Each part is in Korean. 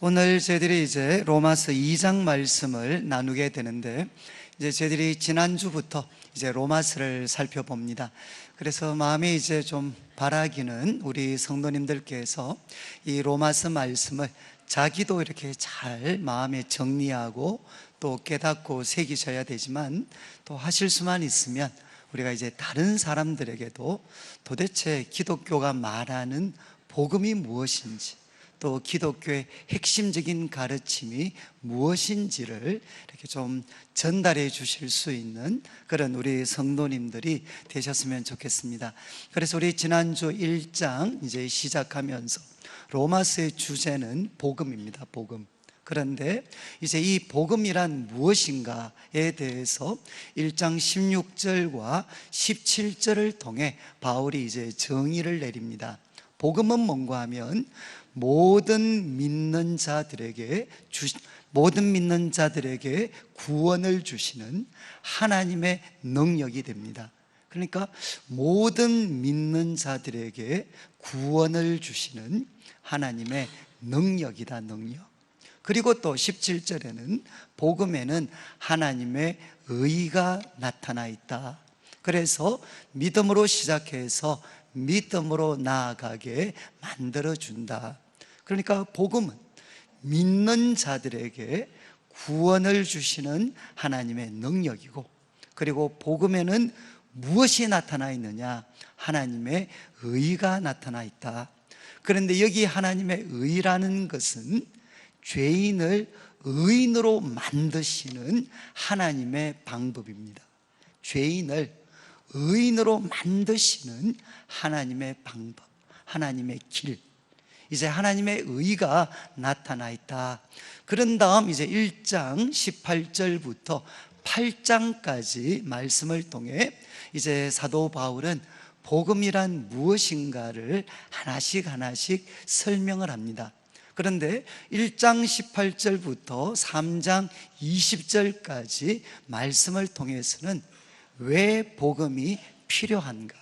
오늘 저희들이 이제 로마서 2장 말씀을 나누게 되는데, 이제 저희들이 지난주부터 이제 로마서를 살펴봅니다. 그래서 마음이 이제 좀 바라기는 우리 성도님들께서 이 로마서 말씀을 자기도 이렇게 잘 마음에 정리하고 또 깨닫고 새기셔야 되지만, 또 하실 수만 있으면 우리가 이제 다른 사람들에게도 도대체 기독교가 말하는 복음이 무엇인지, 또 기독교의 핵심적인 가르침이 무엇인지를 이렇게 좀 전달해 주실 수 있는 그런 우리 성도님들이 되셨으면 좋겠습니다. 그래서 우리 지난주 1장 이제 시작하면서 로마서의 주제는 복음입니다. 복음. 그런데 이제 이 복음이란 무엇인가에 대해서 1장 16절과 17절을 통해 바울이 이제 정의를 내립니다. 복음은 뭔가 하면 모든 믿는 자들에게 구원을 주시는 하나님의 능력이 됩니다. 그러니까 모든 믿는 자들에게 구원을 주시는 하나님의 능력이다, 능력. 그리고 또 17절에는 복음에는 하나님의 의가 나타나 있다. 그래서 믿음으로 시작해서 믿음으로 나아가게 만들어준다. 그러니까 복음은 믿는 자들에게 구원을 주시는 하나님의 능력이고, 그리고 복음에는 무엇이 나타나 있느냐? 하나님의 의가 나타나 있다. 그런데 여기 하나님의 의라는 것은 죄인을 의인으로 만드시는 하나님의 방법입니다. 죄인을 의인으로 만드시는 하나님의 방법, 하나님의 길, 이제 하나님의 의가 나타나 있다. 그런 다음 이제 1장 18절부터 8장까지 말씀을 통해 이제 사도 바울은 복음이란 무엇인가를 하나씩 설명을 합니다. 그런데 1장 18절부터 3장 20절까지 말씀을 통해서는 왜 복음이 필요한가?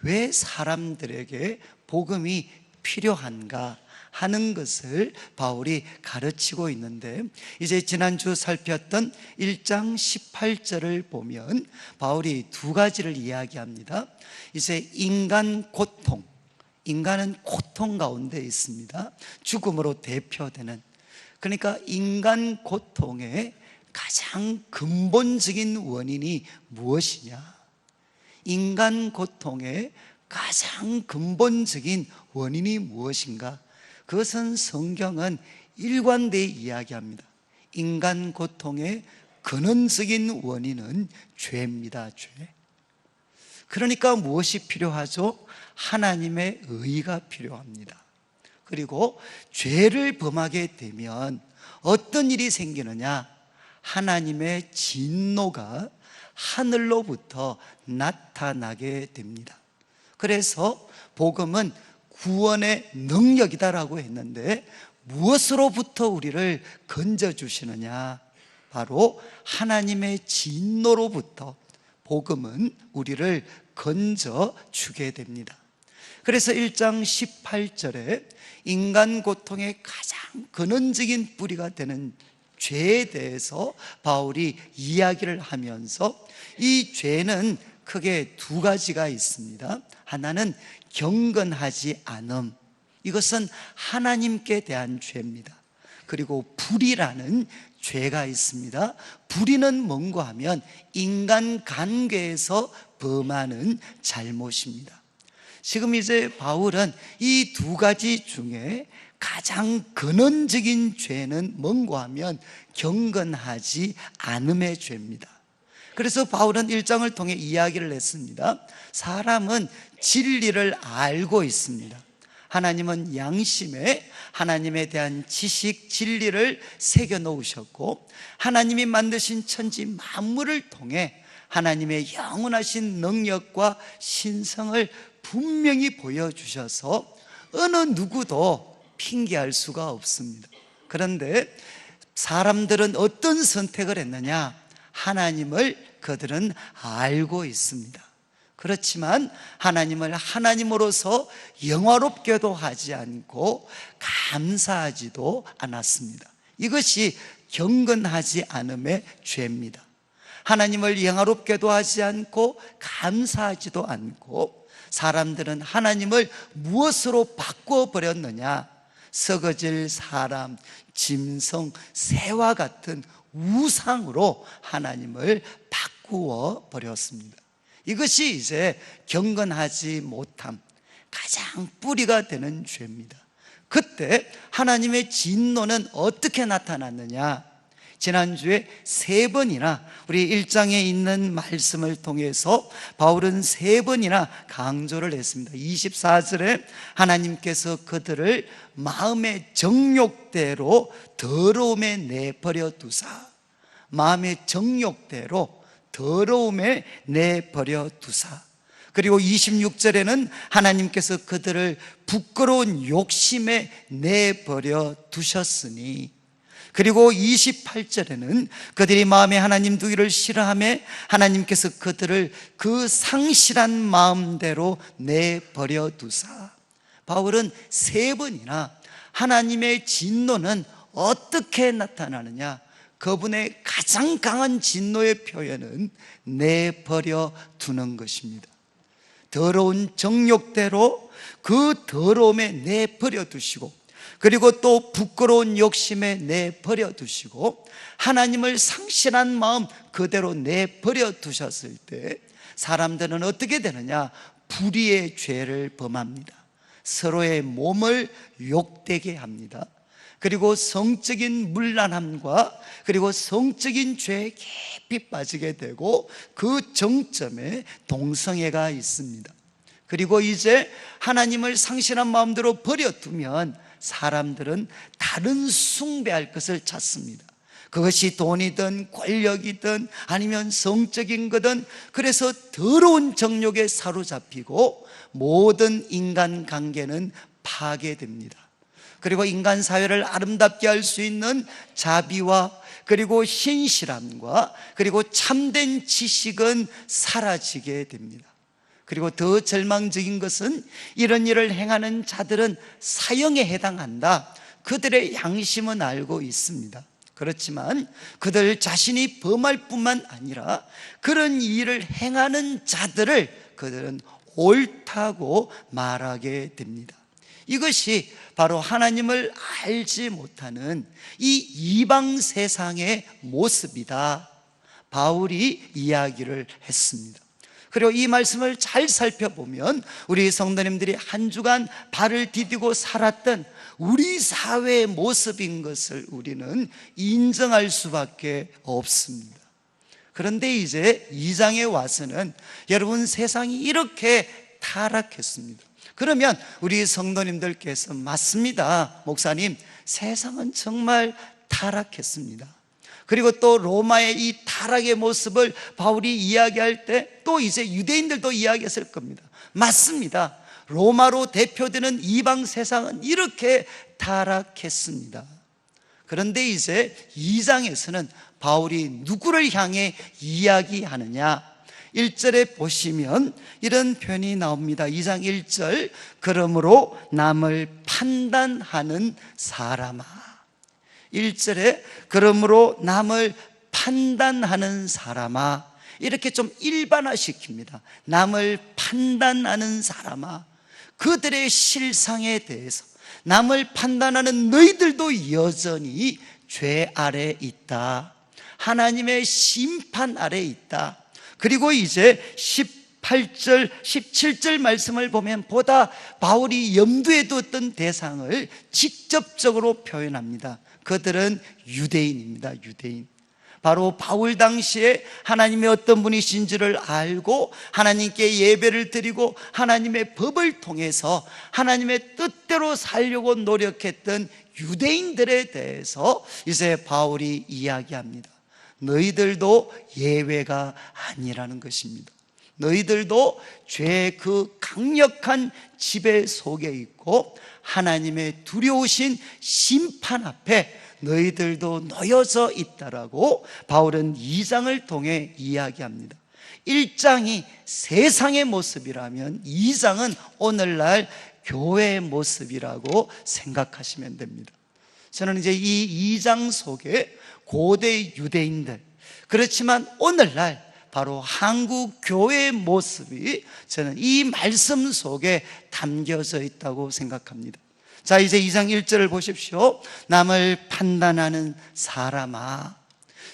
왜 사람들에게 복음이 필요한가 하는 것을 바울이 가르치고 있는데, 이제 지난주 살폈던 1장 18절을 보면 바울이 두 가지를 이야기합니다. 이제 인간 고통, 인간은 고통 가운데 있습니다. 죽음으로 대표되는, 그러니까 인간 고통의 가장 근본적인 원인이 무엇이냐? 인간 고통의 가장 근본적인 원인이 무엇인가? 그것은 성경은 일관되이 이야기합니다. 인간 고통의 근원적인 원인은 죄입니다. 죄. 그러니까 무엇이 필요하죠? 하나님의 의가 필요합니다. 그리고 죄를 범하게 되면 어떤 일이 생기느냐? 하나님의 진노가 하늘로부터 나타나게 됩니다. 그래서 복음은 구원의 능력이다라고 했는데, 무엇으로부터 우리를 건져주시느냐? 바로 하나님의 진노로부터 복음은 우리를 건져주게 됩니다. 그래서 1장 18절에 인간 고통의 가장 근원적인 뿌리가 되는 죄에 대해서 바울이 이야기를 하면서, 이 죄는 크게 두 가지가 있습니다. 하나는 경건하지 않음, 이것은 하나님께 대한 죄입니다. 그리고 불의라는 죄가 있습니다. 불의는 뭔가 하면 인간 관계에서 범하는 잘못입니다. 지금 이제 바울은 이 두 가지 중에 가장 근원적인 죄는 뭔가 하면 경건하지 않음의 죄입니다. 그래서 바울은 1장을 통해 이야기를 했습니다. 사람은 진리를 알고 있습니다. 하나님은 양심에 하나님에 대한 지식, 진리를 새겨 놓으셨고, 하나님이 만드신 천지 만물을 통해 하나님의 영원하신 능력과 신성을 분명히 보여주셔서 어느 누구도 핑계할 수가 없습니다. 그런데 사람들은 어떤 선택을 했느냐? 하나님을 그들은 알고 있습니다. 그렇지만 하나님을 하나님으로서 영화롭게도 하지 않고 감사하지도 않았습니다. 이것이 경건하지 않음의 죄입니다. 하나님을 영화롭게도 하지 않고 감사하지도 않고, 사람들은 하나님을 무엇으로 바꿔버렸느냐? 썩어질 사람, 짐승, 새와 같은 우상으로 하나님을 바꾸어 버렸습니다. 이것이 이제 경건하지 못함, 가장 뿌리가 되는 죄입니다. 그때 하나님의 진노는 어떻게 나타났느냐? 지난주에 3번이나 우리 1장에 있는 말씀을 통해서 바울은 3번이나 강조를 했습니다. 24절에 하나님께서 그들을 마음의 정욕대로 더러움에 내버려 두사, 마음의 정욕대로 더러움에 내버려 두사. 그리고 26절에는 하나님께서 그들을 부끄러운 욕심에 내버려 두셨으니, 그리고 28절에는 그들이 마음에 하나님 두기를 싫어하며 하나님께서 그들을 그 상실한 마음대로 내버려 두사. 바울은 3번이나 하나님의 진노는 어떻게 나타나느냐? 그분의 가장 강한 진노의 표현은 내버려 두는 것입니다. 더러운 정욕대로 그 더러움에 내버려 두시고, 그리고 또 부끄러운 욕심에 내버려 두시고, 하나님을 상실한 마음 그대로 내버려 두셨을 때 사람들은 어떻게 되느냐? 불의의 죄를 범합니다. 서로의 몸을 욕되게 합니다. 그리고 성적인 문란함과 그리고 성적인 죄에 깊이 빠지게 되고, 그 정점에 동성애가 있습니다. 그리고 이제 하나님을 상실한 마음대로 버려두면 사람들은 다른 숭배할 것을 찾습니다. 그것이 돈이든 권력이든 아니면 성적인 거든, 그래서 더러운 정욕에 사로잡히고 모든 인간관계는 파괴됩니다. 그리고 인간 사회를 아름답게 할 수 있는 자비와 그리고 신실함과 그리고 참된 지식은 사라지게 됩니다. 그리고 더 절망적인 것은 이런 일을 행하는 자들은 사형에 해당한다, 그들의 양심은 알고 있습니다. 그렇지만 그들 자신이 범할 뿐만 아니라 그런 일을 행하는 자들을 그들은 옳다고 말하게 됩니다. 이것이 바로 하나님을 알지 못하는 이 이방 세상의 모습이다, 바울이 이야기를 했습니다. 그리고 이 말씀을 잘 살펴보면 우리 성도님들이 한 주간 발을 디디고 살았던 우리 사회의 모습인 것을 우리는 인정할 수밖에 없습니다. 그런데 이제 2장에 와서는 여러분, 세상이 이렇게 타락했습니다. 그러면 우리 성도님들께서 맞습니다, 목사님, 세상은 정말 타락했습니다. 그리고 또 로마의 이 타락의 모습을 바울이 이야기할 때 또 이제 유대인들도 이야기했을 겁니다. 맞습니다. 로마로 대표되는 이방 세상은 이렇게 타락했습니다. 그런데 이제 2장에서는 바울이 누구를 향해 이야기하느냐? 1절에 보시면 이런 표현이 나옵니다. 2장 1절, 그러므로 남을 판단하는 사람아. 1절에 그러므로 남을 판단하는 사람아, 이렇게 좀 일반화시킵니다. 남을 판단하는 사람아, 그들의 실상에 대해서 남을 판단하는 너희들도 여전히 죄 아래 있다, 하나님의 심판 아래 있다. 그리고 이제 18절, 17절 말씀을 보면 보다 바울이 염두에 두었던 대상을 직접적으로 표현합니다. 그들은 유대인입니다. 유대인. 바로 바울 당시에 하나님의 어떤 분이신지를 알고 하나님께 예배를 드리고 하나님의 법을 통해서 하나님의 뜻대로 살려고 노력했던 유대인들에 대해서 이제 바울이 이야기합니다. 너희들도 예외가 아니라는 것입니다. 너희들도 죄의 그 강력한 지배 속에 있고 하나님의 두려우신 심판 앞에 너희들도 놓여져 있다라고 바울은 2장을 통해 이야기합니다. 1장이 세상의 모습이라면 2장은 오늘날 교회의 모습이라고 생각하시면 됩니다. 저는 이제 이 2장 속에 고대 유대인들, 그렇지만 오늘날 바로 한국 교회의 모습이 저는 이 말씀 속에 담겨져 있다고 생각합니다. 자, 이제 2장 1절을 보십시오. 남을 판단하는 사람아,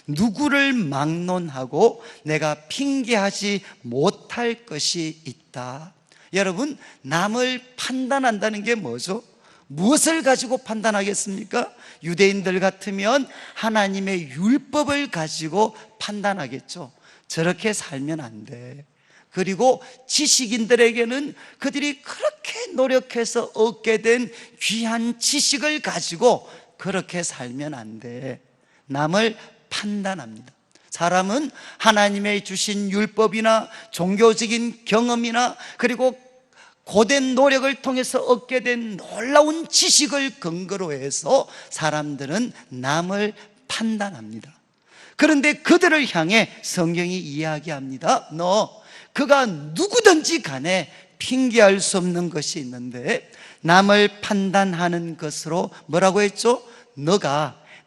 누구를 막론하고 내가 핑계하지 못할 것이 있다. 여러분, 남을 판단한다는 게 뭐죠? 무엇을 가지고 판단하겠습니까? 유대인들 같으면 하나님의 율법을 가지고 판단하겠죠. 저렇게 살면 안 돼. 그리고 지식인들에게는 그들이 그렇게 노력해서 얻게 된 귀한 지식을 가지고 그렇게 살면 안 돼. 남을 판단합니다. 사람은 하나님의 주신 율법이나 종교적인 경험이나 그리고 고된 노력을 통해서 얻게 된 놀라운 지식을 근거로 해서 사람들은 남을 판단합니다. 그런데 그들을 향해 성경이 이야기합니다. 그가 누구든지 간에 핑계할 수 없는 것이 있는데, 남을 판단하는 것으로 뭐라고 했죠?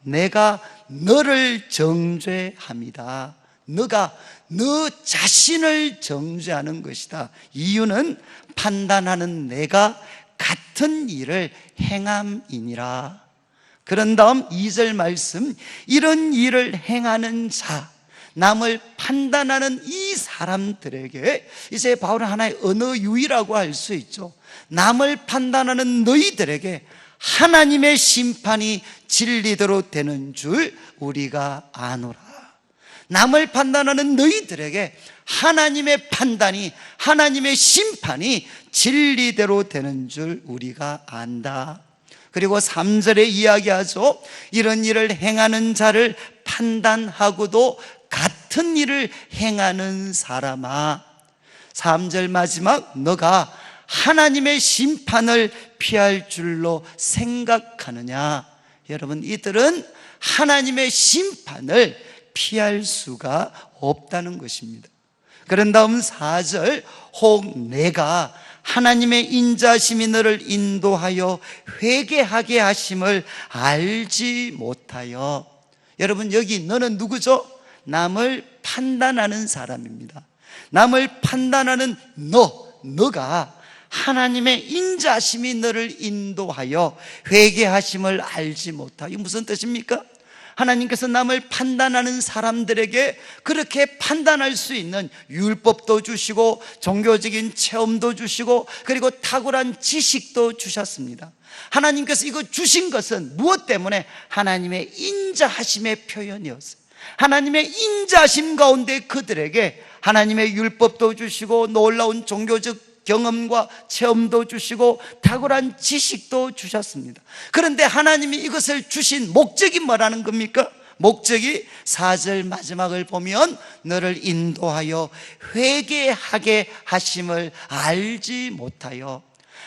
내가 너를 정죄합니다. 너가 너 자신을 정죄하는 것이다. 이유는 판단하는 내가 같은 일을 행함이니라. 그런 다음 2절 말씀, 이런 일을 행하는 자, 남을 판단하는 이 사람들에게 이제 바울은 하나의 언어 유희라고 할 수 있죠. 남을 판단하는 너희들에게 하나님의 심판이 진리대로 되는 줄 우리가 아노라. 남을 판단하는 너희들에게 하나님의 판단이, 하나님의 심판이 진리대로 되는 줄 우리가 안다. 그리고 3절에 이야기하죠. 이런 일을 행하는 자를 판단하고도 같은 일을 행하는 사람아, 3절 마지막, 너가 하나님의 심판을 피할 줄로 생각하느냐. 여러분, 이들은 하나님의 심판을 피할 수가 없다는 것입니다. 그런 다음 4절, 혹 내가 하나님의 인자심이 너를 인도하여 회개하게 하심을 알지 못하여. 여러분, 여기 너는 누구죠? 남을 판단하는 사람입니다. 남을 판단하는 너가 하나님의 인자심이 너를 인도하여 회개하심을 알지 못하여. 이게 무슨 뜻입니까? 하나님께서 남을 판단하는 사람들에게 그렇게 판단할 수 있는 율법도 주시고 종교적인 체험도 주시고 그리고 탁월한 지식도 주셨습니다. 하나님께서 이거 주신 것은 무엇 때문에? 하나님의 인자하심의 표현이었어요. 하나님의 인자심 가운데 그들에게 하나님의 율법도 주시고 놀라운 종교적 경험과 체험도 주시고 탁월한 지식도 주셨습니다. 그런데 하나님이 이것을 주신 목적이 뭐라는 겁니까? 목적이 4절 마지막을 보면 너를 인도하여 회개하게 하심을 알지 못하여.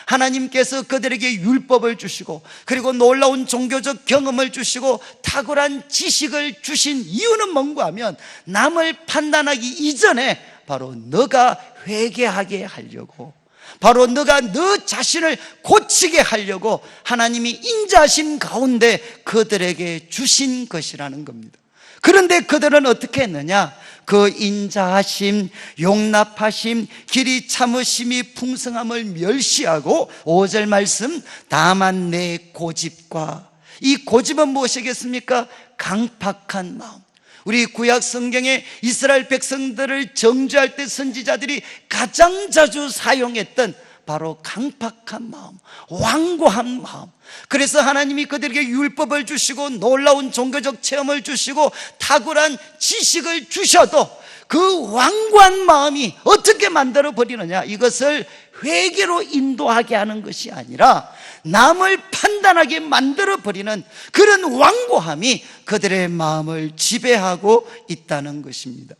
하나님께서 그들에게 율법을 주시고 그리고 놀라운 종교적 경험을 주시고 탁월한 지식을 주신 이유는 뭔가 하면 남을 판단하기 이전에 바로 너가 회개하게 하려고, 바로 너가 너 자신을 고치게 하려고 하나님이 인자하심 가운데 그들에게 주신 것이라는 겁니다. 그런데 그들은 어떻게 했느냐? 그 인자하심, 용납하심, 길이 참으심이 풍성함을 멸시하고 5절 말씀, 다만 내 고집과, 이 고집은 무엇이겠습니까? 강팍한 마음. 우리 구약 성경에 이스라엘 백성들을 정죄할 때 선지자들이 가장 자주 사용했던 바로 강팍한 마음, 완고한 마음. 그래서 하나님이 그들에게 율법을 주시고 놀라운 종교적 체험을 주시고 탁월한 지식을 주셔도 그 완고한 마음이 어떻게 만들어 버리느냐? 이것을 회개로 인도하게 하는 것이 아니라 남을 판단하게 만들어 버리는 그런 완고함이 그들의 마음을 지배하고 있다는 것입니다.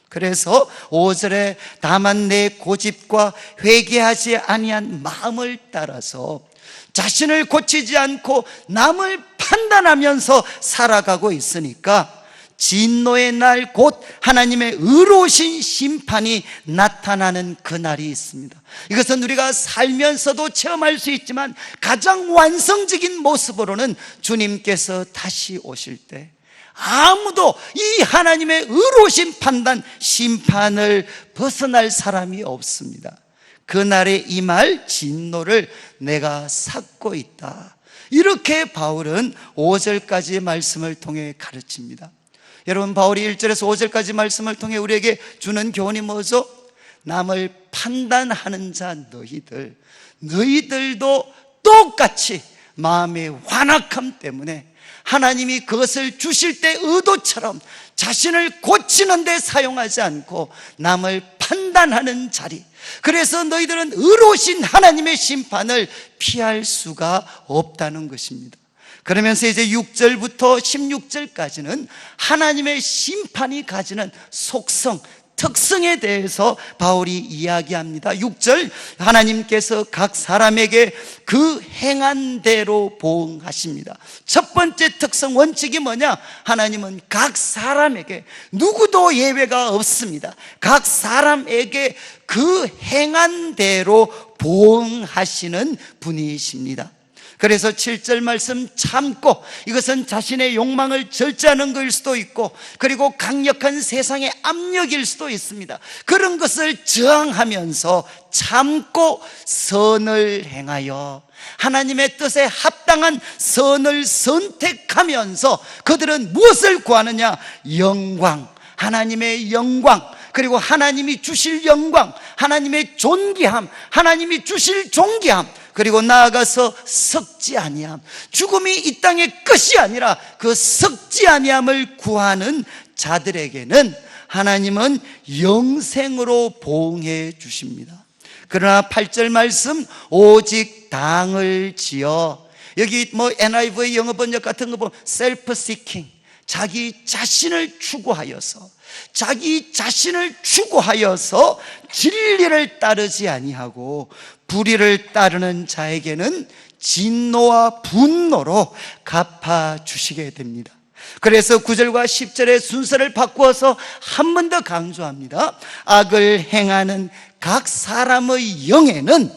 그래서 5절에 다만 내 고집과 회개하지 아니한 마음을 따라서 자신을 고치지 않고 남을 판단하면서 살아가고 있으니까 진노의 날, 곧 하나님의 의로우신 심판이 나타나는 그날이 있습니다. 이것은 우리가 살면서도 체험할 수 있지만 가장 완성적인 모습으로는 주님께서 다시 오실 때 아무도 이 하나님의 의로우신 판단, 심판을 벗어날 사람이 없습니다. 그날에 임할 진노를 내가 삭고 있다, 이렇게 바울은 5절까지의 말씀을 통해 가르칩니다. 여러분, 바울이 1절에서 5절까지 말씀을 통해 우리에게 주는 교훈이 뭐죠? 남을 판단하는 자 너희들도 똑같이 마음의 완악함 때문에 하나님이 그것을 주실 때 의도처럼 자신을 고치는 데 사용하지 않고 남을 판단하는 자리, 그래서 너희들은 의로우신 하나님의 심판을 피할 수가 없다는 것입니다. 그러면서 이제 6절부터 16절까지는 하나님의 심판이 가지는 속성, 특성에 대해서 바울이 이야기합니다. 6절, 하나님께서 각 사람에게 그 행한 대로 보응하십니다. 첫 번째 특성, 원칙이 뭐냐? 하나님은 각 사람에게, 누구도 예외가 없습니다, 각 사람에게 그 행한 대로 보응하시는 분이십니다. 그래서 7절 말씀, 참고, 이것은 자신의 욕망을 절제하는 것일 수도 있고, 그리고 강력한 세상의 압력일 수도 있습니다. 그런 것을 저항하면서 참고 선을 행하여 하나님의 뜻에 합당한 선을 선택하면서 그들은 무엇을 구하느냐? 영광, 하나님의 영광, 그리고 하나님이 주실 영광, 하나님의 존귀함, 하나님이 주실 존귀함, 그리고 나아가서 썩지 아니함, 죽음이 이 땅의 끝이 아니라 그 썩지 아니함을 구하는 자들에게는 하나님은 영생으로 보응해 주십니다. 그러나 8절 말씀, 오직 당을 지어, 여기 NIV 영어 번역 같은 거 보면 self seeking, 자기 자신을 추구하여서 진리를 따르지 아니하고 불의를 따르는 자에게는 진노와 분노로 갚아주시게 됩니다. 그래서 9절과 10절의 순서를 바꾸어서 한 번 더 강조합니다. 악을 행하는 각 사람의 영에는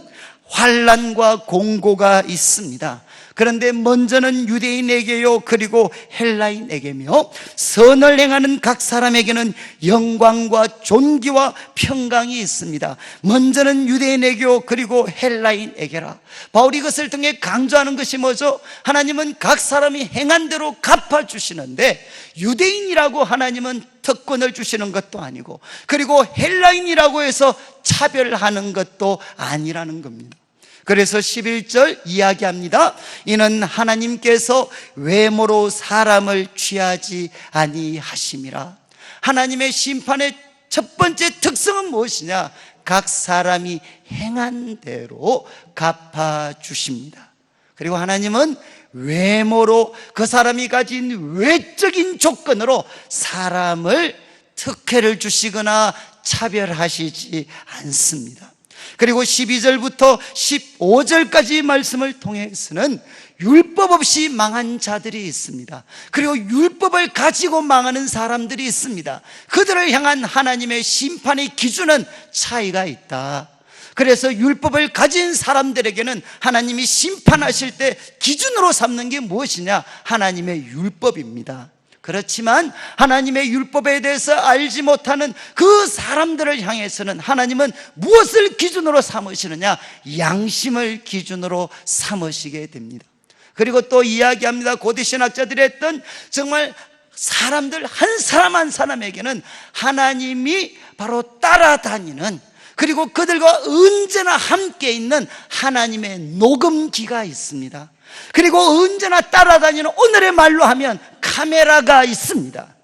환난과 공고가 있습니다. 그런데 먼저는 유대인에게요, 그리고 헬라인에게며, 선을 행하는 각 사람에게는 영광과 존귀와 평강이 있습니다. 먼저는 유대인에게요, 그리고 헬라인에게라. 바울이 이것을 통해 강조하는 것이 뭐죠? 하나님은 각 사람이 행한 대로 갚아주시는데, 유대인이라고 하나님은 특권을 주시는 것도 아니고, 그리고 헬라인이라고 해서 차별하는 것도 아니라는 겁니다. 그래서 11절 이야기합니다. 이는 하나님께서 외모로 사람을 취하지 아니하심이라. 하나님의 심판의 첫 번째 특성은 무엇이냐? 각 사람이 행한 대로 갚아주십니다. 그리고 하나님은 외모로, 그 사람이 가진 외적인 조건으로 사람을 특혜를 주시거나 차별하시지 않습니다. 그리고 12절부터 15절까지 말씀을 통해서는 율법 없이 망한 자들이 있습니다. 그리고 율법을 가지고 망하는 사람들이 있습니다. 그들을 향한 하나님의 심판의 기준은 차이가 있다. 그래서 율법을 가진 사람들에게는 하나님이 심판하실 때 기준으로 삼는 게 무엇이냐? 하나님의 율법입니다. 그렇지만 하나님의 율법에 대해서 알지 못하는 그 사람들을 향해서는 하나님은 무엇을 기준으로 삼으시느냐? 양심을 기준으로 삼으시게 됩니다. 그리고 또 이야기합니다. 고대 신학자들이 했던, 정말 사람들 한 사람 한 사람에게는 하나님이 바로 따라다니는, 그리고 그들과 언제나 함께 있는 하나님의 녹음기가 있습니다. 그리고 언제나 따라다니는, 오늘의 말로 하면 카메라가 있습니다.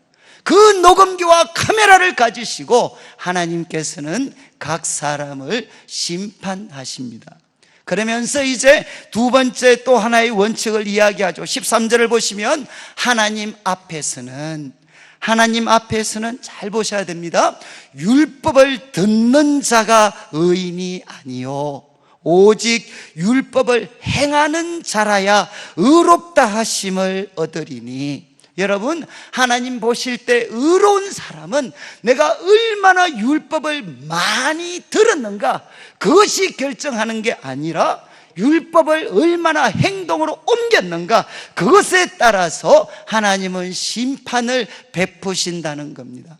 그 녹음기와 카메라를 가지시고 하나님께서는 각 사람을 심판하십니다. 그러면서 이제 두 번째 또 하나의 원칙을 이야기하죠. 13절을 보시면 하나님 앞에서는 잘 보셔야 됩니다. 율법을 듣는 자가 의인이 아니요 오직 율법을 행하는 자라야 의롭다 하심을 얻으리니. 여러분, 하나님 보실 때 의로운 사람은 내가 얼마나 율법을 많이 들었는가, 그것이 결정하는 게 아니라 율법을 얼마나 행동으로 옮겼는가, 그것에 따라서 하나님은 심판을 베푸신다는 겁니다.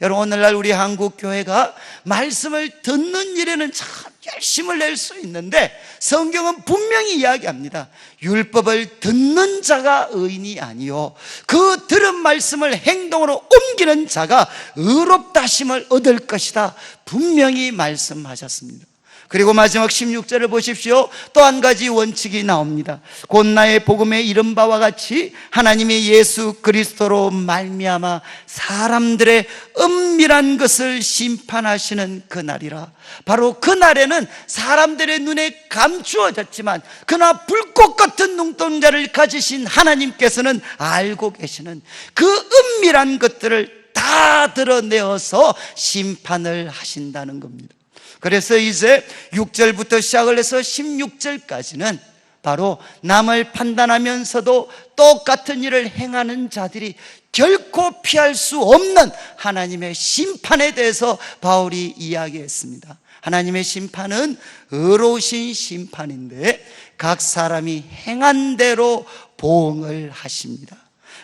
여러분, 오늘날 우리 한국 교회가 말씀을 듣는 일에는 참 열심을 낼 수 있는데, 성경은 분명히 이야기합니다. 율법을 듣는 자가 의인이 아니요, 그 들은 말씀을 행동으로 옮기는 자가 의롭다심을 얻을 것이다, 분명히 말씀하셨습니다. 그리고 마지막 16절을 보십시오. 또 한 가지 원칙이 나옵니다. 곧 나의 복음에 이른 바와 같이 하나님의 예수 그리스도로 말미암아 사람들의 은밀한 것을 심판하시는 그날이라. 바로 그날에는 사람들의 눈에 감추어졌지만 그러나 불꽃 같은 눈동자를 가지신 하나님께서는 알고 계시는 그 은밀한 것들을 다 드러내어서 심판을 하신다는 겁니다. 그래서 이제 6절부터 시작을 해서 16절까지는 바로 남을 판단하면서도 똑같은 일을 행하는 자들이 결코 피할 수 없는 하나님의 심판에 대해서 바울이 이야기했습니다. 하나님의 심판은 의로우신 심판인데 각 사람이 행한 대로 보응을 하십니다.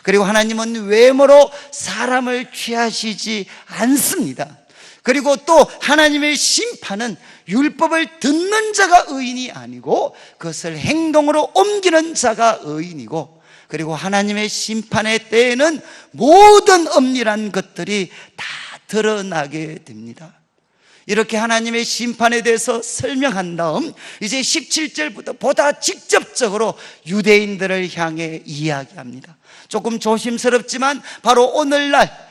그리고 하나님은 외모로 사람을 취하시지 않습니다. 그리고 또 하나님의 심판은 율법을 듣는 자가 의인이 아니고 그것을 행동으로 옮기는 자가 의인이고, 그리고 하나님의 심판의 때에는 모든 엄밀한 것들이 다 드러나게 됩니다. 이렇게 하나님의 심판에 대해서 설명한 다음 이제 17절부터 보다 직접적으로 유대인들을 향해 이야기합니다. 조금 조심스럽지만 바로 오늘날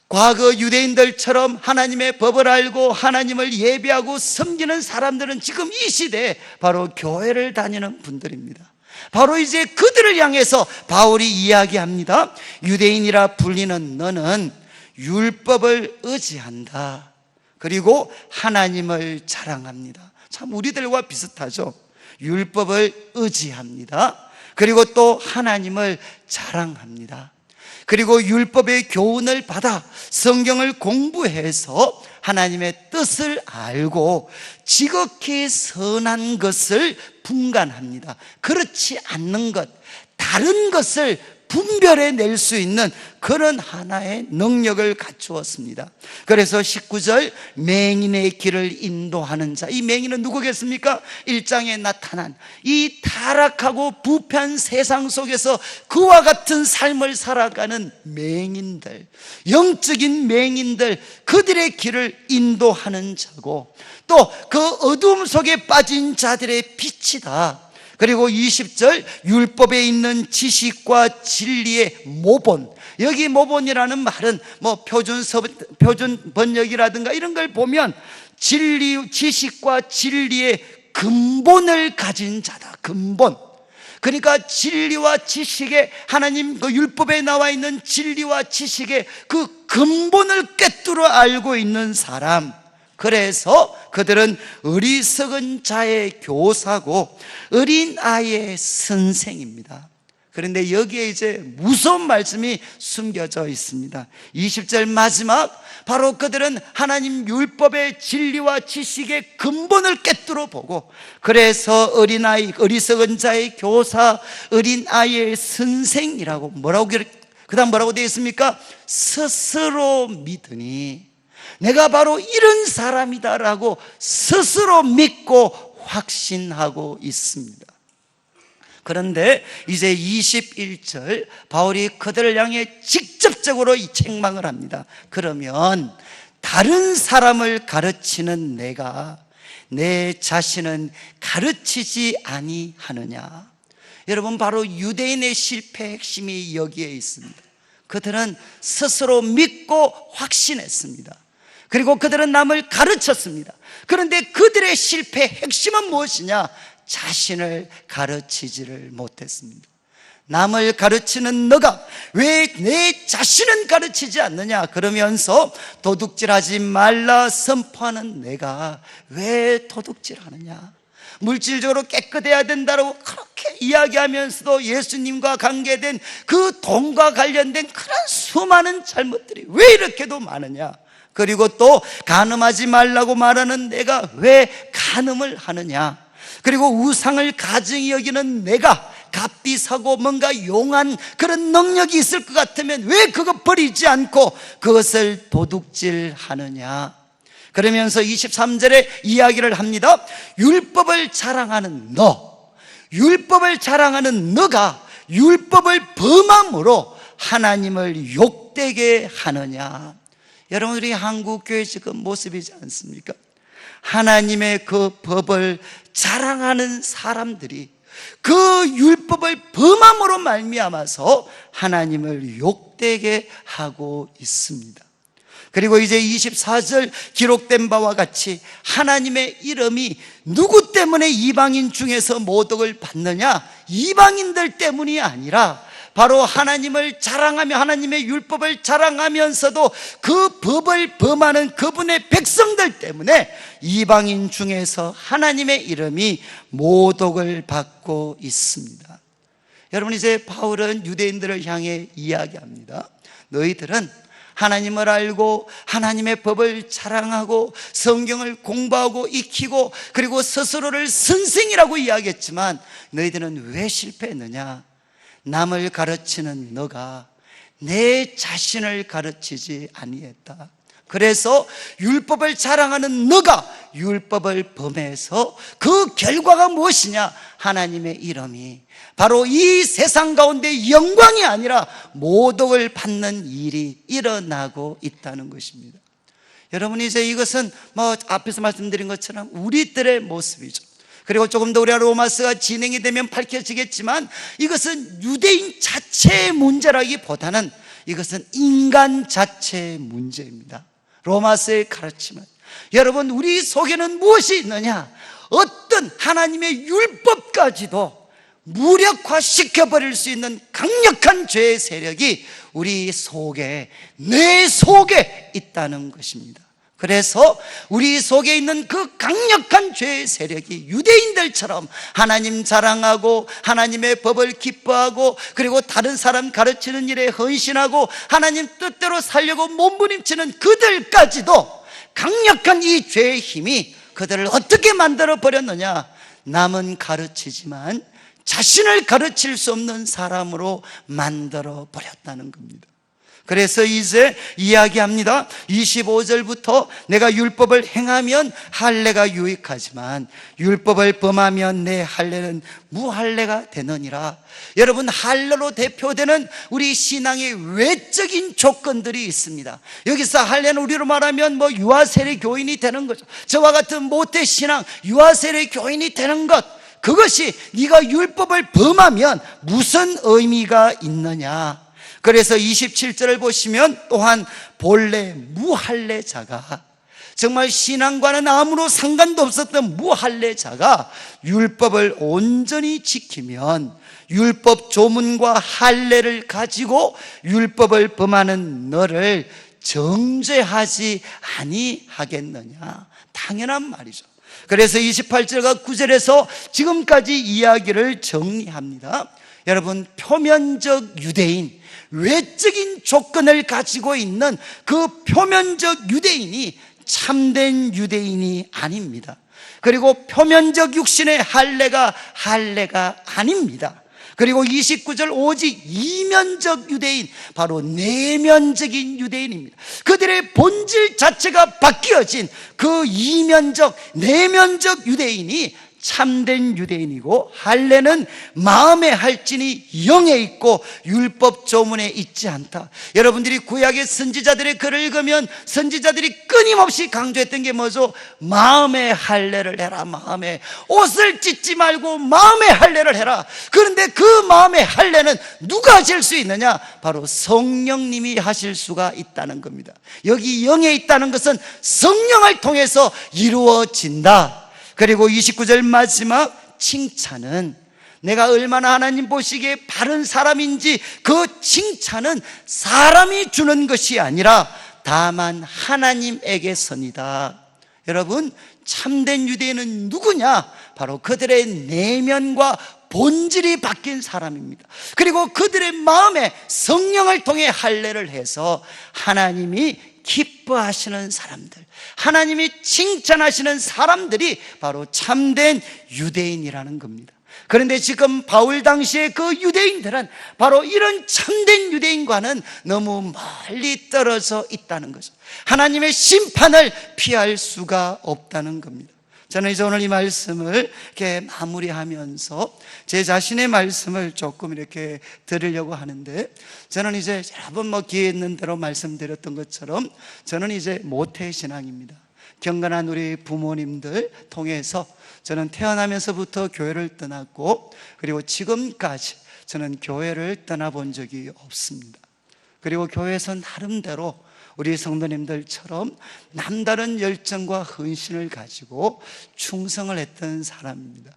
과거 유대인들처럼 하나님의 법을 알고 하나님을 예배하고 섬기는 사람들은 지금 이 시대에 바로 교회를 다니는 분들입니다. 바로 이제 그들을 향해서 바울이 이야기합니다. 유대인이라 불리는 너는 율법을 의지한다. 그리고 하나님을 자랑합니다. 참 우리들과 비슷하죠. 율법을 의지합니다. 그리고 또 하나님을 자랑합니다. 그리고 율법의 교훈을 받아 성경을 공부해서 하나님의 뜻을 알고 지극히 선한 것을 분간합니다. 그렇지 않는 것, 다른 것을 분별해낼 수 있는 그런 하나의 능력을 갖추었습니다. 그래서 19절 맹인의 길을 인도하는 자, 이 맹인은 누구겠습니까? 1장에 나타난 이 타락하고 부패한 세상 속에서 그와 같은 삶을 살아가는 맹인들, 영적인 맹인들, 그들의 길을 인도하는 자고, 또 그 어두움 속에 빠진 자들의 빛이다. 그리고 20절 율법에 있는 지식과 진리의 모본, 여기 모본이라는 말은 뭐 표준 번역이라든가 이런 걸 보면 지식과 진리의 근본을 가진 자다. 근본. 그러니까 진리와 지식의, 하나님 그 율법에 나와 있는 진리와 지식의 그 근본을 꿰뚫어 알고 있는 사람, 그래서 그들은 어리석은 자의 교사고 어린아이의 선생입니다. 그런데 여기에 이제 무서운 말씀이 숨겨져 있습니다. 20절 마지막, 바로 그들은 하나님 율법의 진리와 지식의 근본을 꿰뚫어 보고, 그래서 어린아이, 어리석은 자의 교사, 어린아이의 선생이라고 그 다음 뭐라고 되어 있습니까? 스스로 믿으니 내가 바로 이런 사람이다라고 스스로 믿고 확신하고 있습니다. 그런데 이제 21절 바울이 그들을 향해 직접적으로 이 책망을 합니다. 그러면 다른 사람을 가르치는 내가 내 자신은 가르치지 아니하느냐? 여러분, 바로 유대인의 실패의 핵심이 여기에 있습니다. 그들은 스스로 믿고 확신했습니다. 그리고 그들은 남을 가르쳤습니다. 그런데 그들의 실패의 핵심은 무엇이냐? 자신을 가르치지를 못했습니다. 남을 가르치는 너가 왜 내 자신은 가르치지 않느냐? 그러면서 도둑질하지 말라 선포하는 내가 왜 도둑질하느냐? 물질적으로 깨끗해야 된다고 그렇게 이야기하면서도 예수님과 관계된 그 돈과 관련된 그런 수많은 잘못들이 왜 이렇게도 많으냐? 그리고 또 간음하지 말라고 말하는 내가 왜 간음을 하느냐? 그리고 우상을 가증히 여기는 내가 값비싸고 뭔가 용한 그런 능력이 있을 것 같으면 왜 그거 버리지 않고 그것을 도둑질하느냐? 그러면서 23절에 이야기를 합니다. 율법을 자랑하는 너, 율법을 자랑하는 너가 율법을 범함으로 하나님을 욕되게 하느냐? 여러분, 우리 한국교회 지금 모습이지 않습니까? 하나님의 그 법을 자랑하는 사람들이 그 율법을 범함으로 말미암아서 하나님을 욕되게 하고 있습니다. 그리고 이제 24절 기록된 바와 같이 하나님의 이름이 누구 때문에 이방인 중에서 모독을 받느냐? 이방인들 때문이 아니라 바로 하나님을 자랑하며 하나님의 율법을 자랑하면서도 그 법을 범하는 그분의 백성들 때문에 이방인 중에서 하나님의 이름이 모독을 받고 있습니다. 여러분, 이제 바울은 유대인들을 향해 이야기합니다. 너희들은 하나님을 알고 하나님의 법을 자랑하고 성경을 공부하고 익히고 그리고 스스로를 선생이라고 이야기했지만 너희들은 왜 실패했느냐? 남을 가르치는 너가 내 자신을 가르치지 아니했다. 그래서 율법을 자랑하는 너가 율법을 범해서 그 결과가 무엇이냐? 하나님의 이름이 바로 이 세상 가운데 영광이 아니라 모독을 받는 일이 일어나고 있다는 것입니다. 여러분, 이제 이것은 앞에서 말씀드린 것처럼 우리들의 모습이죠. 그리고 조금 더 우리가 로마서가 진행이 되면 밝혀지겠지만 이것은 유대인 자체의 문제라기보다는 이것은 인간 자체의 문제입니다. 로마서의 가르침은 여러분, 우리 속에는 무엇이 있느냐? 어떤 하나님의 율법까지도 무력화시켜버릴 수 있는 강력한 죄의 세력이 우리 속에, 내 속에 있다는 것입니다. 그래서 우리 속에 있는 그 강력한 죄의 세력이 유대인들처럼 하나님 자랑하고 하나님의 법을 기뻐하고 그리고 다른 사람 가르치는 일에 헌신하고 하나님 뜻대로 살려고 몸부림치는 그들까지도 강력한 이 죄의 힘이 그들을 어떻게 만들어 버렸느냐? 남은 가르치지만 자신을 가르칠 수 없는 사람으로 만들어 버렸다는 겁니다. 그래서 이제 이야기합니다. 25절부터 내가 율법을 행하면 할례가 유익하지만 율법을 범하면 내 할례는 무할례가 되느니라. 여러분, 할례로 대표되는 우리 신앙의 외적인 조건들이 있습니다. 여기서 할례는 우리로 말하면 유아세례 교인이 되는 거죠. 저와 같은 모태신앙 유아세례 교인이 되는 것, 그것이 네가 율법을 범하면 무슨 의미가 있느냐? 그래서 27절을 보시면 또한 본래 무할례자가, 정말 신앙과는 아무런 상관도 없었던 무할례자가 율법을 온전히 지키면 율법 조문과 할례를 가지고 율법을 범하는 너를 정죄하지 아니하겠느냐? 당연한 말이죠. 그래서 28절과 9절에서 지금까지 이야기를 정리합니다. 여러분, 표면적 유대인, 외적인 조건을 가지고 있는 그 표면적 유대인이 참된 유대인이 아닙니다. 그리고 표면적 육신의 할례가 아닙니다. 그리고 29절 오직 이면적 유대인, 바로 내면적인 유대인입니다. 그들의 본질 자체가 바뀌어진 그 이면적, 내면적 유대인이 참된 유대인이고, 할례는 마음의 할진이 영에 있고 율법 조문에 있지 않다. 여러분들이 구약의 선지자들의 글을 읽으면 선지자들이 끊임없이 강조했던 게 뭐죠? 마음의 할례를 해라. 마음에 옷을 찢지 말고 마음의 할례를 해라. 그런데 그 마음의 할례는 누가 하실 수 있느냐? 바로 성령님이 하실 수가 있다는 겁니다. 여기 영에 있다는 것은 성령을 통해서 이루어진다. 그리고 29절 마지막 칭찬은 내가 얼마나 하나님 보시기에 바른 사람인지 그 칭찬은 사람이 주는 것이 아니라 다만 하나님에게선이다. 여러분, 참된 유대인은 누구냐? 바로 그들의 내면과 본질이 바뀐 사람입니다. 그리고 그들의 마음에 성령을 통해 할례를 해서 하나님이 기뻐하시는 사람들, 하나님이 칭찬하시는 사람들이 바로 참된 유대인이라는 겁니다. 그런데 지금 바울 당시에 그 유대인들은 바로 이런 참된 유대인과는 너무 멀리 떨어져 있다는 거죠. 하나님의 심판을 피할 수가 없다는 겁니다. 저는 이제 오늘 이 말씀을 이렇게 마무리하면서 제 자신의 말씀을 조금 이렇게 드리려고 하는데, 저는 이제 여러 번 기회 있는 대로 말씀드렸던 것처럼 저는 이제 모태신앙입니다. 경건한 우리 부모님들 통해서 저는 태어나면서부터 교회를 떠났고, 그리고 지금까지 저는 교회를 떠나본 적이 없습니다. 그리고 교회에서 나름대로 우리 성도님들처럼 남다른 열정과 헌신을 가지고 충성을 했던 사람입니다.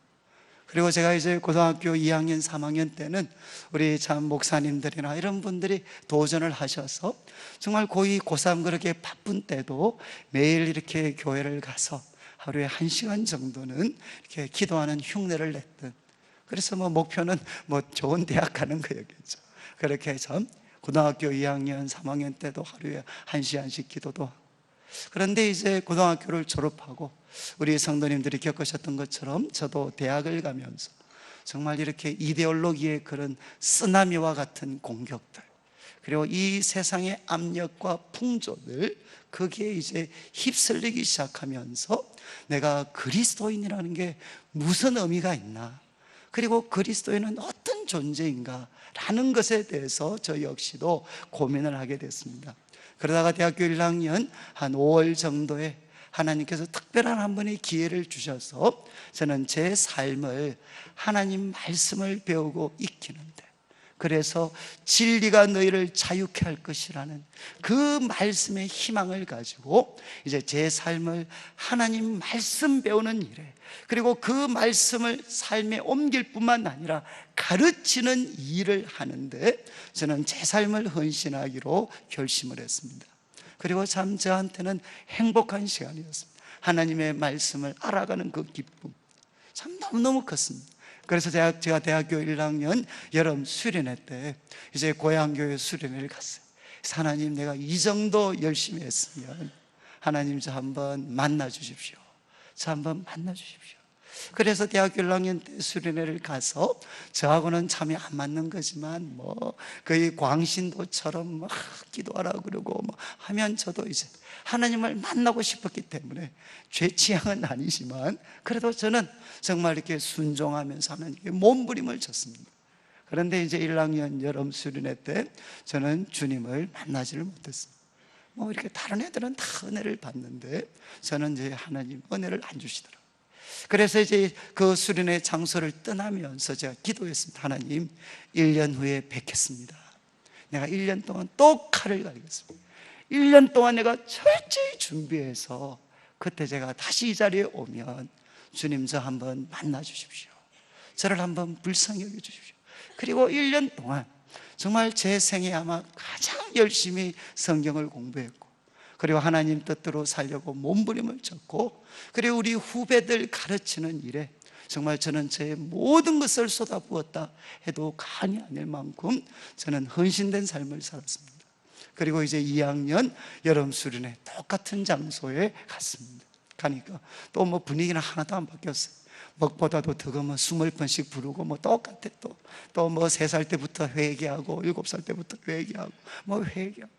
그리고 제가 이제 고등학교 2학년, 3학년 때는 우리 참 목사님들이나 이런 분들이 도전을 하셔서 정말 고2, 고3 그렇게 바쁜 때도 매일 이렇게 교회를 가서 하루에 1시간 정도는 이렇게 기도하는 흉내를 냈던, 그래서 목표는 좋은 대학 가는 거였겠죠. 그렇게 해서 고등학교 2학년, 3학년 때도 하루에 1시간씩 기도도 하고, 그런데 이제 고등학교를 졸업하고 우리 성도님들이 겪으셨던 것처럼 저도 대학을 가면서 정말 이렇게 이데올로기의 그런 쓰나미와 같은 공격들, 그리고 이 세상의 압력과 풍조들, 거기에 이제 휩쓸리기 시작하면서 내가 그리스도인이라는 게 무슨 의미가 있나, 그리고 그리스도인은 어떤 존재인가 라는 것에 대해서 저 역시도 고민을 하게 됐습니다. 그러다가 대학교 1학년 한 5월 정도에 하나님께서 특별한 한 번의 기회를 주셔서 저는 제 삶을 하나님 말씀을 배우고 익히는데, 그래서 진리가 너희를 자유케 할 것이라는 그 말씀의 희망을 가지고 이제 제 삶을 하나님 말씀 배우는 일에, 그리고 그 말씀을 삶에 옮길 뿐만 아니라 가르치는 일을 하는데 저는 제 삶을 헌신하기로 결심을 했습니다. 그리고 참 저한테는 행복한 시간이었습니다. 하나님의 말씀을 알아가는 그 기쁨 참 너무너무 컸습니다. 그래서 제가 대학교 1학년 여름 수련회 때 이제 고향교회 수련회를 갔어요. 하나님, 내가 이 정도 열심히 했으면 하나님 저 한번 만나 주십시오. 저 한번 만나 주십시오. 그래서 대학교 1학년 때 수련회를 가서 저하고는 참이 안 맞는 거지만 거의 광신도처럼 막 기도하라 그러고 하면 저도 이제 하나님을 만나고 싶었기 때문에 제 취향은 아니지만 그래도 저는 정말 이렇게 순종하면서 하나님께 몸부림을 쳤습니다. 그런데 이제 1학년 여름 수련회 때 저는 주님을 만나지를 못했습니다. 이렇게 다른 애들은 다 은혜를 받는데 저는 이제 하나님 은혜를 안 주시더라고요. 그래서 이제 그 수련회 장소를 떠나면서 제가 기도했습니다. 하나님, 1년 후에 뵙겠습니다. 내가 1년 동안 또 칼을 갈겠습니다. 1년 동안 내가 철저히 준비해서 그때 제가 다시 이 자리에 오면 주님 저 한번 만나 주십시오. 저를 한번 불쌍히 여겨 주십시오. 그리고 1년 동안 정말 제 생에 아마 가장 열심히 성경을 공부했고, 그리고 하나님 뜻대로 살려고 몸부림을 쳤고, 그리고 우리 후배들 가르치는 일에 정말 저는 제 모든 것을 쏟아부었다 해도 과언이 아닐 만큼 저는 헌신된 삶을 살았습니다. 그리고 이제 2학년 여름 수련회 똑같은 장소에 갔습니다. 가니까 또 분위기는 하나도 안 바뀌었어요. 먹보다도 더 20번씩 부르고 똑같아. 또 3살 때부터 회개하고 7살 때부터 회개하고 회개하고.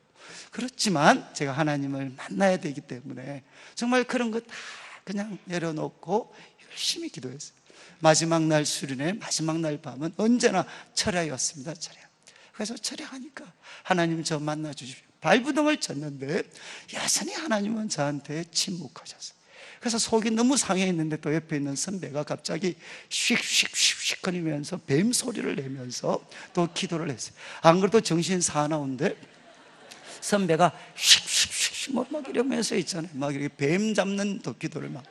그렇지만 제가 하나님을 만나야 되기 때문에 정말 그런 거 다 그냥 내려놓고 열심히 기도했어요. 마지막 날 수련회 마지막 날 밤은 언제나 철야였습니다. 철야. 그래서 철야하니까 하나님 저 만나 주십시오. 발부둥을 쳤는데 여전히 하나님은 저한테 침묵하셨어요. 그래서 속이 너무 상해 있는데 또 옆에 있는 선배가 갑자기 씩씩씩씩 거리면서 뱀 소리를 내면서 또 기도를 했어요. 안 그래도 정신 사나운데 선배가 씩씩씩 막 이러면서 있잖아요. 막 이렇게 뱀 잡는 또 기도를 막.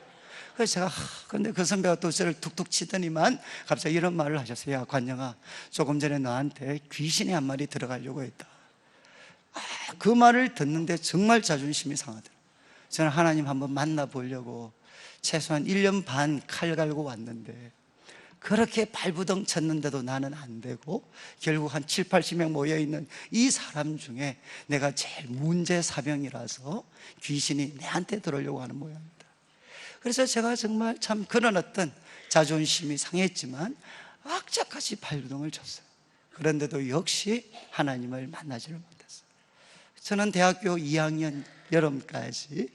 그래서 제가 근데 그 선배가 또 저를 툭툭 치더니만 갑자기 이런 말을 하셨어요. 야 관영아, 조금 전에 너한테 귀신이 한 마리 들어가려고 했다. 그 말을 듣는데 정말 자존심이 상하더라고요. 저는 하나님 한번 만나보려고 최소한 1년 반 칼 갈고 왔는데 그렇게 발부덩 쳤는데도 나는 안 되고 결국 한 7, 80명 모여있는 이 사람 중에 내가 제일 문제사병이라서 귀신이 내한테 들어오려고 하는 모양입니다. 그래서 제가 정말 참 그런 어떤 자존심이 상했지만 악착같이 발부덩을 쳤어요. 그런데도 역시 하나님을 만나지를 못했어요. 저는 대학교 2학년 여름까지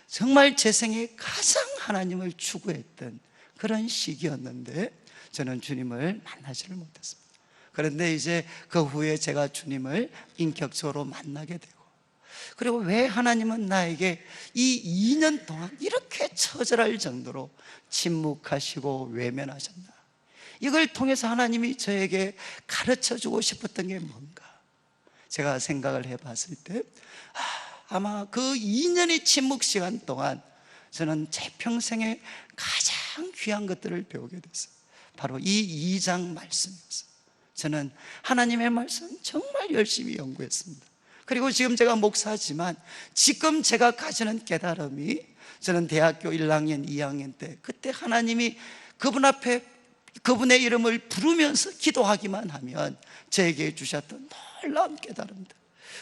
정말 제 생에 가장 하나님을 추구했던 그런 시기였는데 저는 주님을 만나지를 못했습니다. 그런데 이제 그 후에 제가 주님을 인격적으로 만나게 되고, 그리고 왜 하나님은 나에게 이 2년 동안 이렇게 처절할 정도로 침묵하시고 외면하셨나? 이걸 통해서 하나님이 저에게 가르쳐주고 싶었던 게 뭔가? 제가 생각을 해봤을 때 아마 그 2년의 침묵 시간 동안 저는 제 평생에 가장 귀한 것들을 배우게 됐어요. 바로 이 2장 말씀이었어요. 저는 하나님의 말씀 정말 열심히 연구했습니다. 그리고 지금 제가 목사지만 지금 제가 가지는 깨달음이, 저는 대학교 1학년, 2학년 때 그때 하나님이 그분 앞에 그분의 이름을 부르면서 기도하기만 하면 저에게 주셨던 놀라운 깨달음들,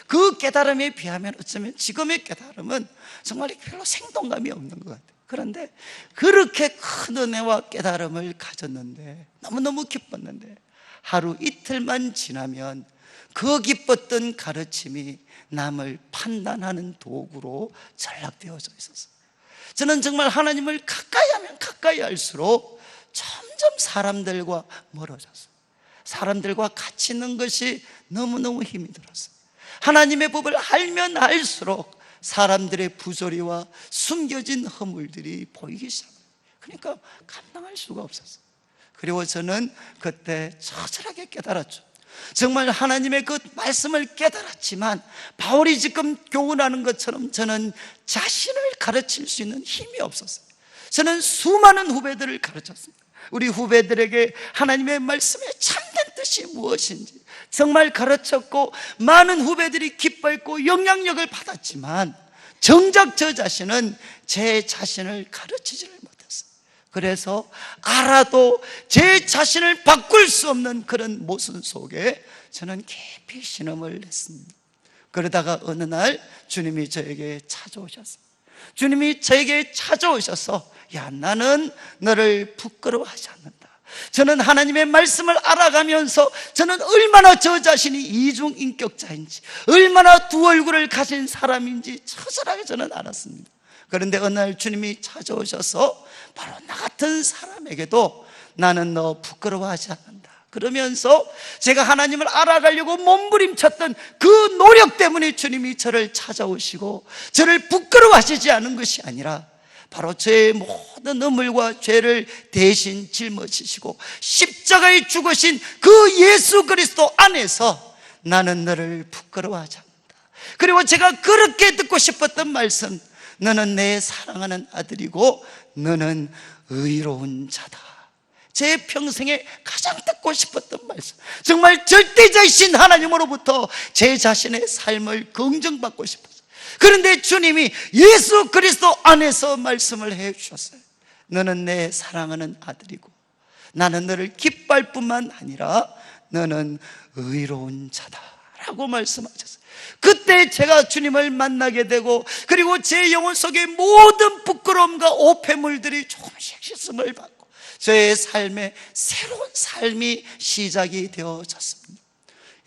그 깨달음에 비하면 어쩌면 지금의 깨달음은 정말 별로 생동감이 없는 것 같아요. 그런데 그렇게 큰 은혜와 깨달음을 가졌는데, 너무너무 기뻤는데 하루 이틀만 지나면 그 기뻤던 가르침이 남을 판단하는 도구로 전락되어져 있었어요. 저는 정말 하나님을 가까이 하면 가까이 할수록 점점 사람들과 멀어졌어요. 사람들과 같이 있는 것이 너무너무 힘이 들었어요. 하나님의 법을 알면 알수록 사람들의 부조리와 숨겨진 허물들이 보이기 시작해요. 그러니까 감당할 수가 없었어요. 그리고 저는 그때 처절하게 깨달았죠. 정말 하나님의 그 말씀을 깨달았지만 바울이 지금 교훈하는 것처럼 저는 자신을 가르칠 수 있는 힘이 없었어요. 저는 수많은 후배들을 가르쳤습니다. 우리 후배들에게 하나님의 말씀의 참된 뜻이 무엇인지 정말 가르쳤고, 많은 후배들이 기뻐했고 영향력을 받았지만 정작 저 자신은 제 자신을 가르치지를 못했어요. 그래서 알아도 제 자신을 바꿀 수 없는 그런 모순 속에 저는 깊이 신음을 냈습니다. 그러다가 어느 날 주님이 저에게 찾아오셨어요. 주님이 저에게 찾아오셔서, 야, 나는 너를 부끄러워하지 않는다. 저는 하나님의 말씀을 알아가면서 저는 얼마나 저 자신이 이중인격자인지, 얼마나 두 얼굴을 가진 사람인지 처절하게 저는 알았습니다. 그런데 어느 날 주님이 찾아오셔서 바로 나 같은 사람에게도 나는 너 부끄러워하지 않는다 그러면서, 제가 하나님을 알아가려고 몸부림쳤던 그 노력 때문에 주님이 저를 찾아오시고 저를 부끄러워하시지 않은 것이 아니라 바로 저의 모든 허물과 죄를 대신 짊어지시고 십자가에 죽으신 그 예수 그리스도 안에서 나는 너를 부끄러워하지 않는다. 그리고 제가 그렇게 듣고 싶었던 말씀, 너는 내 사랑하는 아들이고 너는 의로운 자다. 제 평생에 가장 듣고 싶었던 말씀, 정말 절대자이신 하나님으로부터 제 자신의 삶을 긍정받고 싶었어요. 그런데 주님이 예수 그리스도 안에서 말씀을 해주셨어요. 너는 내 사랑하는 아들이고 나는 너를 기뻐할 뿐만 아니라 너는 의로운 자다 라고 말씀하셨어요. 그때 제가 주님을 만나게 되고, 그리고 제 영혼 속의 모든 부끄러움과 오폐물들이 조금씩 씻음을 받고 저의 삶에 새로운 삶이 시작이 되어졌습니다.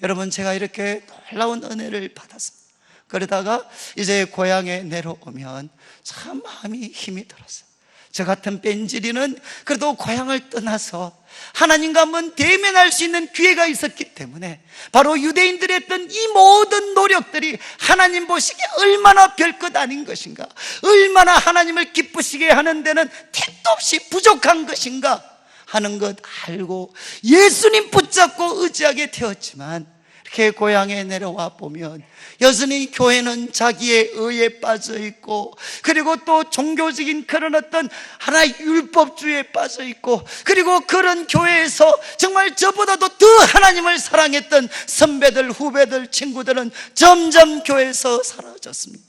여러분, 제가 이렇게 놀라운 은혜를 받았습니다. 그러다가 이제 고향에 내려오면 참 마음이 힘이 들었어요. 저 같은 뺀질이는 그래도 고향을 떠나서 하나님과 한번 대면할 수 있는 기회가 있었기 때문에 바로 유대인들이 했던 이 모든 노력들이 하나님 보시기에 얼마나 별것 아닌 것인가, 얼마나 하나님을 기쁘시게 하는 데는 택도 없이 부족한 것인가 하는 것 알고 예수님 붙잡고 의지하게 되었지만, 이렇게 고향에 내려와 보면 여전히 교회는 자기의 의에 빠져 있고, 그리고 또 종교적인 그런 어떤 하나의 율법주의에 빠져 있고, 그리고 그런 교회에서 정말 저보다도 더 하나님을 사랑했던 선배들, 후배들, 친구들은 점점 교회에서 사라졌습니다.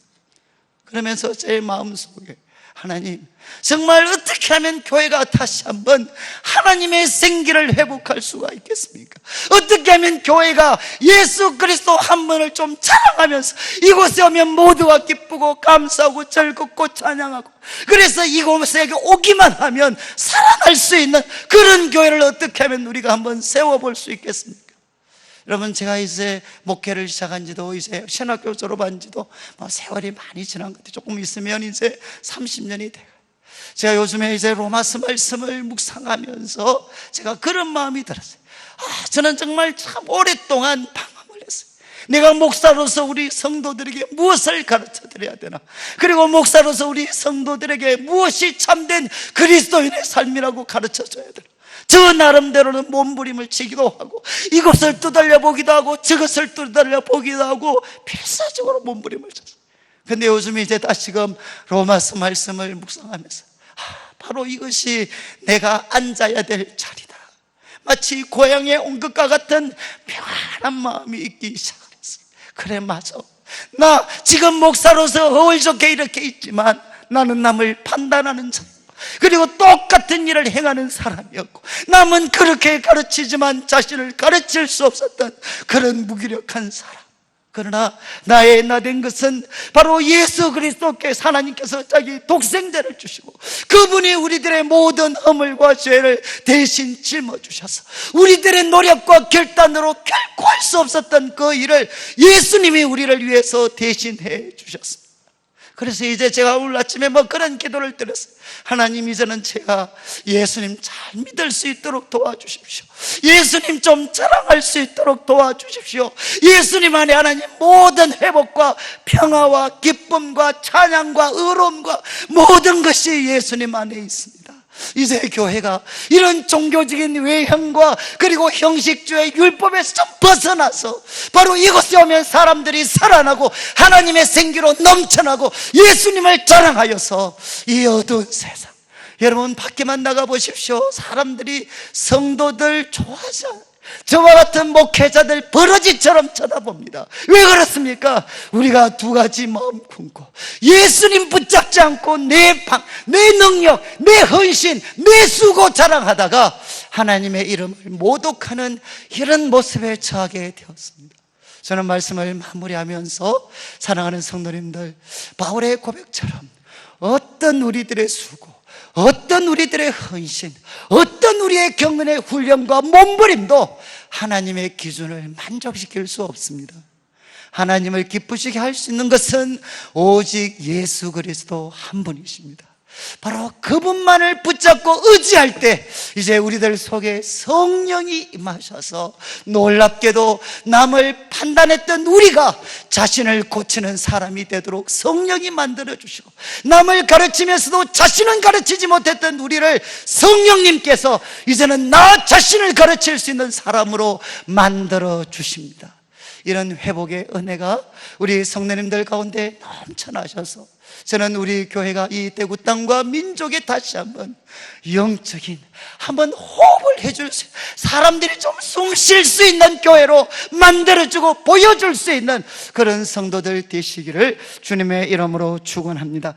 그러면서 제 마음속에 하나님, 정말 어떻게 하면 교회가 다시 한번 하나님의 생기를 회복할 수가 있겠습니까? 어떻게 하면 교회가 예수 그리스도 한 분을 좀 자랑하면서 이곳에 오면 모두가 기쁘고 감사하고 즐겁고 찬양하고, 그래서 이곳에 오기만 하면 살아날 수 있는 그런 교회를 어떻게 하면 우리가 한번 세워볼 수 있겠습니까? 여러분, 제가 이제 목회를 시작한 지도, 이제 신학교 졸업한 지도 세월이 많이 지난 것 같아요. 조금 있으면 이제 30년이 돼요. 제가 요즘에 이제 로마서 말씀을 묵상하면서 제가 그런 마음이 들었어요. 저는 정말 참 오랫동안 방황을 했어요. 내가 목사로서 우리 성도들에게 무엇을 가르쳐 드려야 되나, 그리고 목사로서 우리 성도들에게 무엇이 참된 그리스도인의 삶이라고 가르쳐 줘야 되나. 저 나름대로는 몸부림을 치기도 하고, 이것을 두달려 보기도 하고, 저것을 두달려 보기도 하고, 필사적으로 몸부림을 쳤어요. 근데 요즘에 이제 다시금 로마서 말씀을 묵상하면서 바로 이것이 내가 앉아야 될 자리다. 마치 고향에 온 것과 같은 평안한 마음이 있기 시작했어요. 그래, 맞아. 나 지금 목사로서 허울좋게 이렇게 있지만 나는 남을 판단하는 자고, 그리고 똑같은 일을 행하는 사람이었고, 남은 그렇게 가르치지만 자신을 가르칠 수 없었던 그런 무기력한 사람. 그러나 나의 나된 것은 바로 예수 그리스도께서, 하나님께서 자기 독생자를 주시고 그분이 우리들의 모든 허물과 죄를 대신 짊어주셔서 우리들의 노력과 결단으로 결코 할 수 없었던 그 일을 예수님이 우리를 위해서 대신해 주셨습니다. 그래서 이제 제가 오늘 아침에 그런 기도를 드렸어요. 하나님, 이제는 제가 예수님 잘 믿을 수 있도록 도와주십시오. 예수님 좀 자랑할 수 있도록 도와주십시오. 예수님 안에 하나님 모든 회복과 평화와 기쁨과 찬양과 의로움과 모든 것이 예수님 안에 있습니다. 이제 교회가 이런 종교적인 외형과 그리고 형식주의 율법에서 좀 벗어나서 바로 이곳에 오면 사람들이 살아나고 하나님의 생기로 넘쳐나고 예수님을 자랑하여서 이 어두운 세상, 여러분 밖에만 나가보십시오. 사람들이 성도들 좋아하지 않아요. 저와 같은 목회자들 버러지처럼 쳐다봅니다. 왜 그렇습니까? 우리가 두 가지 마음 품고 예수님 붙잡지 않고 내 능력, 내 헌신, 내 수고 자랑하다가 하나님의 이름을 모독하는 이런 모습에 처하게 되었습니다. 저는 말씀을 마무리하면서 사랑하는 성도님들, 바울의 고백처럼 어떤 우리들의 수고, 어떤 우리들의 헌신, 어떤 우리의 경건의 훈련과 몸부림도 하나님의 기준을 만족시킬 수 없습니다. 하나님을 기쁘시게 할 수 있는 것은 오직 예수 그리스도 한 분이십니다. 바로 그분만을 붙잡고 의지할 때 이제 우리들 속에 성령이 임하셔서 놀랍게도 남을 판단했던 우리가 자신을 고치는 사람이 되도록 성령이 만들어주시고, 남을 가르치면서도 자신은 가르치지 못했던 우리를 성령님께서 이제는 나 자신을 가르칠 수 있는 사람으로 만들어주십니다. 이런 회복의 은혜가 우리 성도님들 가운데 넘쳐나셔서 저는 우리 교회가 이 대구 땅과 민족에 다시 한번 영적인 한번 호흡을 해줄 수, 사람들이 좀 숨 쉴 수 있는 교회로 만들어주고 보여줄 수 있는 그런 성도들 되시기를 주님의 이름으로 축원합니다.